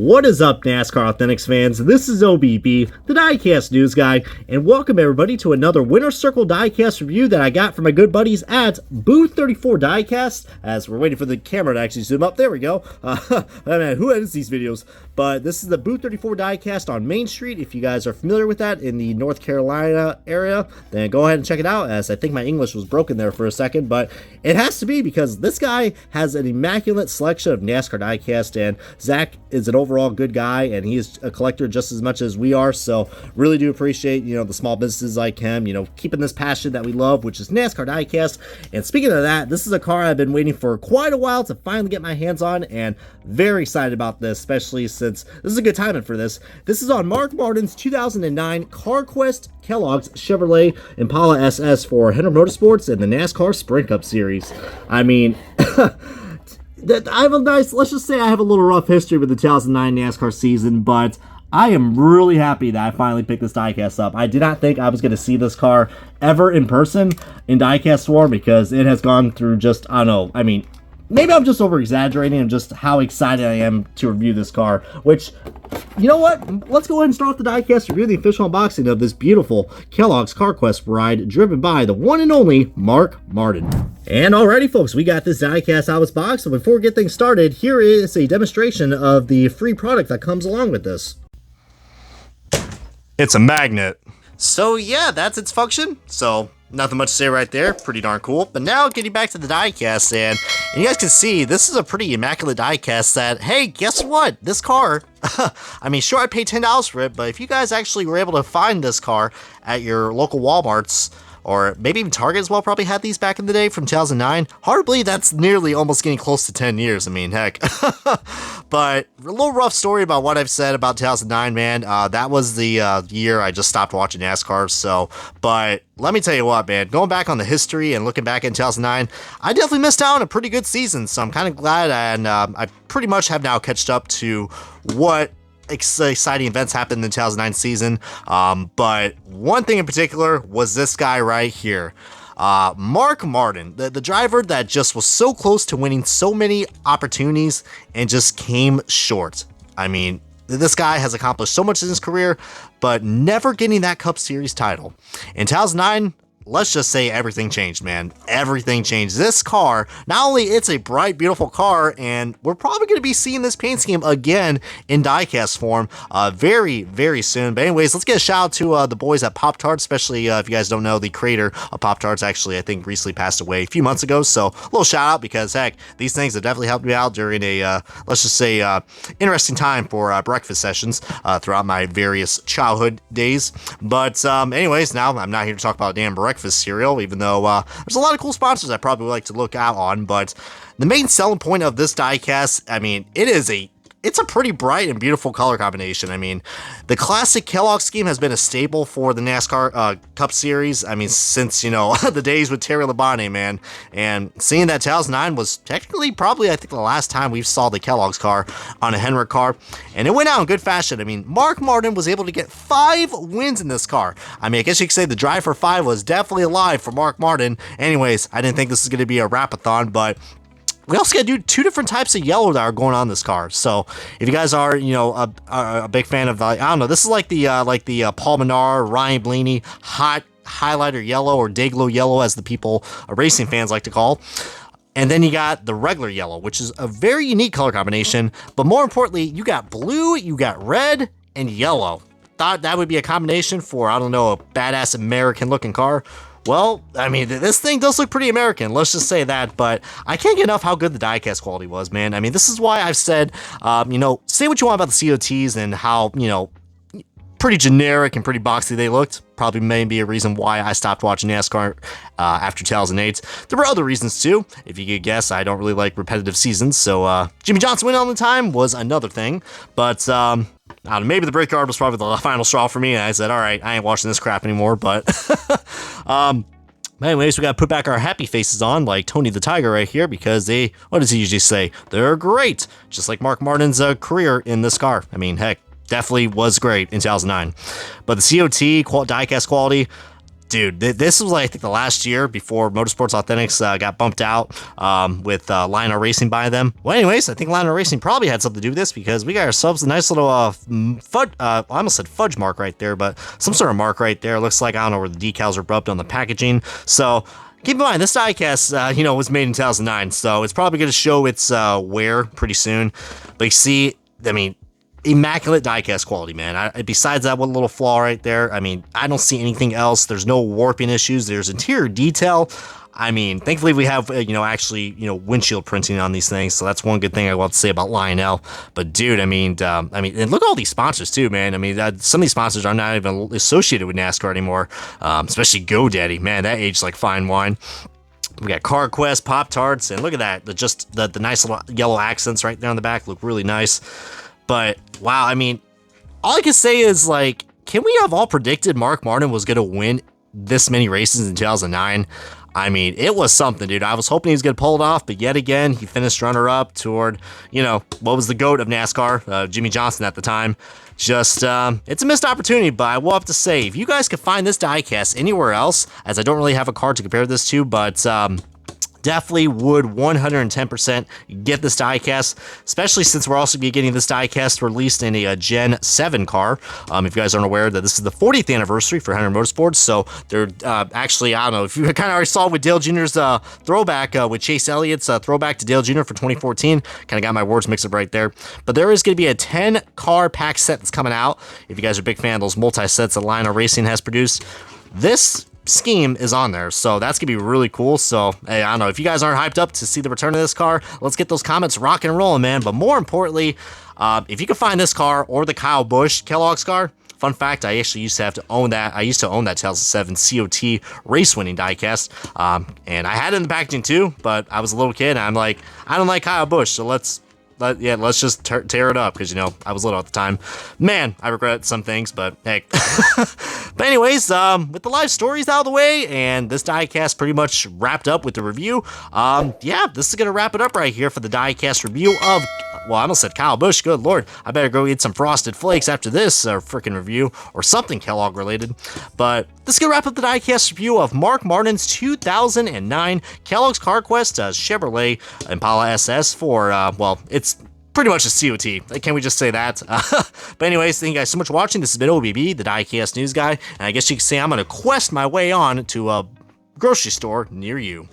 What is up, NASCAR Authentics fans? This is OBB, the Diecast News Guy, and welcome everybody to another Winner Circle Diecast review that I got from my good buddies at Booth 34 Diecast. As we're waiting for the camera to actually zoom up, there we go. I mean, who edits these videos? But this is the Booth 34 Diecast on Main Street. If you guys are familiar with that in the North Carolina area, then go ahead and check it out, as I think my English was broken there for a second, but it has to be because this guy has an immaculate selection of NASCAR diecast, and Zach is an overall good guy, and he is a collector just as much as we are, so really do appreciate, the small businesses like him, keeping this passion that we love, which is NASCAR diecast. And speaking of that, this is a car I've been waiting for quite a while to finally get my hands on, and very excited about this, especially since this is a good timing for this. This is on Mark Martin's 2009 Carquest Kellogg's Chevrolet Impala SS for Henry Motorsports and the NASCAR Sprint Cup Series. I mean, I have a nice, let's just say I have a little rough history with the 2009 NASCAR season, but I am really happy that I finally picked this diecast up. I did not think I was going to see this car ever in person in diecast form, because it has gone through just, I don't know, I mean, maybe I'm just over-exaggerating and just how excited I am to review this car, which, you know what? Let's go ahead and start off the diecast review, the official unboxing of this beautiful Kellogg's Carquest ride, driven by the one and only Mark Martin. And alrighty, folks, we got this diecast out of its box, so before we get things started, here is a demonstration of the free product that comes along with this. It's a magnet. So yeah, that's its function. So nothing much to say right there. Pretty darn cool. But now getting back to the diecast, and you guys can see this is a pretty immaculate diecast that, hey, guess what? This car, I mean, sure, I paid $10 for it, but if you guys actually were able to find this car at your local Walmarts, or maybe even Target as well, probably had these back in the day from 2009. Hard to believe that's nearly almost getting close to 10 years. I mean, heck. But a little rough story about what I've said about 2009, man. That was the year I just stopped watching NASCAR. So, but let me tell you what, man. Going back on the history and looking back in 2009, I definitely missed out on a pretty good season. So I'm kind of glad, and I pretty much have now catched up to what exciting events happened in the 2009 season, but one thing in particular was this guy right here, Mark Martin, the driver that just was so close to winning so many opportunities and just came short. I mean, this guy has accomplished so much in his career, but never getting that Cup Series title. In 2009, let's just say everything changed, man. Everything changed. This car, not only it's a bright, beautiful car, and we're probably going to be seeing this paint scheme again in diecast form very, very soon. But anyways, let's get a shout out to the boys at Pop-Tarts, especially if you guys don't know, the creator of Pop-Tarts actually, I think, recently passed away a few months ago. So a little shout out, because heck, these things have definitely helped me out during a, let's just say, interesting time for breakfast sessions throughout my various childhood days. But anyways, now I'm not here to talk about damn breakfast cereal, even though there's a lot of cool sponsors I probably would like to look out on. But the main selling point of this diecast, I mean, it's a pretty bright and beautiful color combination. I mean, the classic Kellogg scheme has been a staple for the NASCAR Cup Series. I mean, since, the days with Terry Labonte, man. And seeing that 2009 was technically probably, I think, the last time we saw the Kellogg's car on a Henrik car. And it went out in good fashion. I mean, Mark Martin was able to get 5 wins in this car. I mean, I guess you could say the drive for 5 was definitely alive for Mark Martin. Anyways, I didn't think this was going to be a wrap-a-thon, but we also got to do 2 different types of yellow that are going on this car. So if you guys are, a big fan of, I don't know, this is like the Paul Menard, Ryan Blaney hot highlighter yellow, or Dayglow yellow, as the people, racing fans like to call. And then you got the regular yellow, which is a very unique color combination. But more importantly, you got blue, you got red, and yellow. Thought that would be a combination for, I don't know, a badass American looking car. Well, I mean, this thing does look pretty American, let's just say that, but I can't get enough how good the diecast quality was, man. I mean, this is why I've said, say what you want about the COTs and how, pretty generic and pretty boxy they looked. Probably may be a reason why I stopped watching NASCAR after 2008. There were other reasons too. If you could guess, I don't really like repetitive seasons, so Jimmy Johnson winning all the time was another thing, but I don't know, maybe the Brickyard was probably the final straw for me, and I said, all right, I ain't watching this crap anymore, but anyways, we got to put back our happy faces on, like Tony the Tiger right here, because what does he usually say? They're great, just like Mark Martin's career in this car. I mean, heck, definitely was great in 2009. But the COT diecast quality, dude, this was like I think the last year before Motorsports Authentics got bumped out with Lionel Racing by them. Well, anyways, I think Lionel Racing probably had something to do with this because we got ourselves a nice little fudge. I almost said fudge mark right there, but some sort of mark right there. Looks like I don't know where the decals are rubbed on the packaging. So keep in mind, this diecast, was made in 2009, so it's probably going to show its wear pretty soon. But you see, I mean, immaculate diecast quality, man. Besides that one little flaw right there, I mean, I don't see anything else. There's no warping issues. There's interior detail. I mean, thankfully we have, windshield printing on these things, so that's one good thing I want to say about Lionel. But dude, and look at all these sponsors too, man. I mean, some of these sponsors are not even associated with NASCAR anymore, especially GoDaddy. Man, that aged like fine wine. We got Carquest, Pop-Tarts, and look at that. The nice little yellow accents right there on the back look really nice. But, wow, I mean, all I can say is, like, can we have all predicted Mark Martin was going to win this many races in 2009? I mean, it was something, dude. I was hoping he was going to pull it off, but yet again, he finished runner-up toward, what was the GOAT of NASCAR, Jimmy Johnson at the time. Just, it's a missed opportunity, but I will have to say, if you guys could find this diecast anywhere else, as I don't really have a card to compare this to, but, definitely would 110% get this diecast, especially since we're also getting this diecast released in a Gen 7 car. If you guys aren't aware that this is the 40th anniversary for 100 Motorsports, so they're actually, I don't know, if you kind of already saw with Dale Jr.'s throwback, with Chase Elliott's throwback to Dale Jr. for 2014, kind of got my words mixed up right there, but there is going to be a 10-car pack set that's coming out. If you guys are a big fan of those multi-sets that Lionel Racing has produced, this scheme is on there, so that's gonna be really cool. So hey, I don't know if you guys aren't hyped up to see the return of this car. Let's get those comments rocking and rolling, man. But more importantly, if you can find this car or the Kyle Busch Kellogg's car, fun fact, I actually used to have to own that. I used to own that 2007 COT race winning diecast, and I had it in the packaging too, but I was a little kid and I'm like, I don't like Kyle Busch, so let's just tear it up, because, I was little at the time. Man, I regret some things, but hey. But anyways, with the live stories out of the way, and this diecast pretty much wrapped up with the review, this is going to wrap it up right here for the diecast review of, well, I almost said Kyle Busch, good lord. I better go eat some Frosted Flakes after this freaking review, or something Kellogg related. But this is going to wrap up the diecast review of Mark Martin's 2009 Kellogg's Carquest Chevrolet Impala SS for, it's pretty much a COT. Can we just say that? But anyways, thank you guys so much for watching. This has been OBB, the diecast news guy, and I guess you can say I'm going to quest my way on to a grocery store near you.